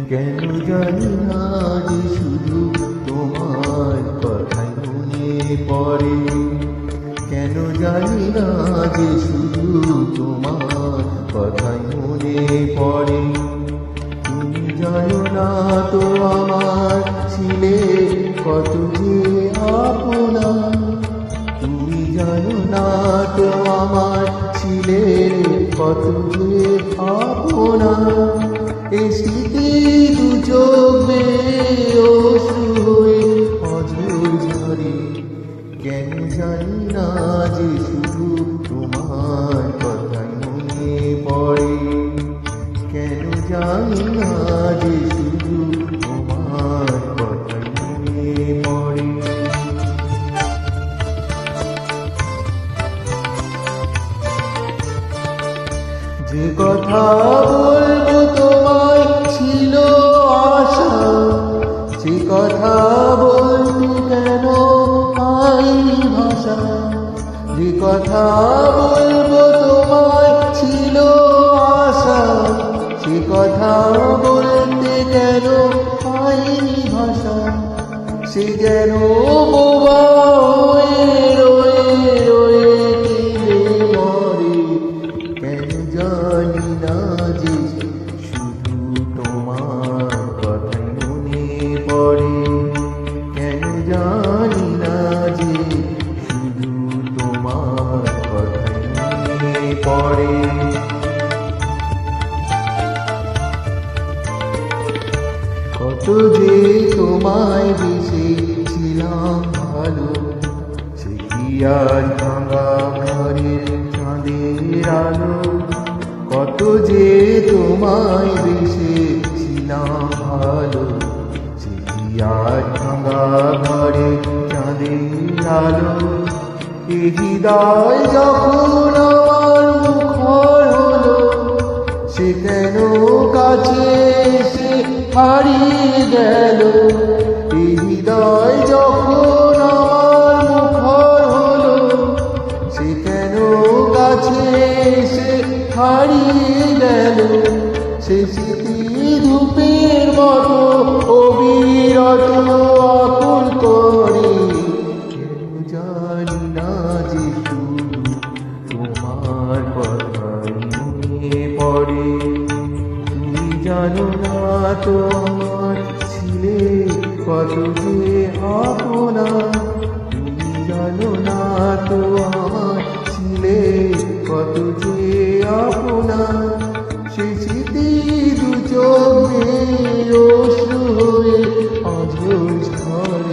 কেন জানি না যে শুধু তোমার কথাই মনে পড়ে, কেন জানি না যে শুধু তোমার কথাই মনে পড়ে। তুমি জানো না তো আমার ছিলে কত যে আপনা, তুমি জানো না তো আমার ছিলে কত যে আপনা। এই স্মৃতি দু চোখে অশ্রু হয়ে অঝোর ঝরে, কেন জানি না যে শুধু তোমার কথাই মনে পড়ে, কেন জানি না যে শুধু তোমার কথাই মনে পড়ে। যে কথা বলবো তোমায় ছিল আশা, সে কথা বলতে কেন আইনি ভাষা। যে কথা বলবো তোমায় ছিল আশা, সে কথা বলতে কেন আইনি ভাষা। সে যেন বোবা হয়ে রয়ে রয়ে কেঁদে মরে, কেন জানি না যে শুধু তোমার কথাই মনে পড়ে, কেন জানি না যে শুধু তোমার কথাই মনে পড়ে। কত যে তোমায় বেসেছিলাম ভালো, সে কি আজ ভাঙা ঘরের চাঁদের আলো। কত যে তোমায় বেসেছিলাম ভালো, সে কি আজ ভাঙা ঘরের চাঁদের আলো। এ হৃদয় যখন আমার মুখর হলো, সে কেন কাছে এসে হারিয়ে গেল। এই হৃদয় যখন আমার মুখর হলো, সে কেন কাছে এসে হারিয়ে গেল। সে স্মৃতি ধূপের মতো অবিরত আকুল করে, কেন জানি না যে শুধু তোমার কথাই মনে পড়ে। তুমি জানো না তো আমার ছিলে কত যে আপনা, তুমি জানো না তো আমার ছিলে কত যে আপনা। সে স্মৃতি দু চোখে অশ্রু হয়ে অঝোর ঝরে।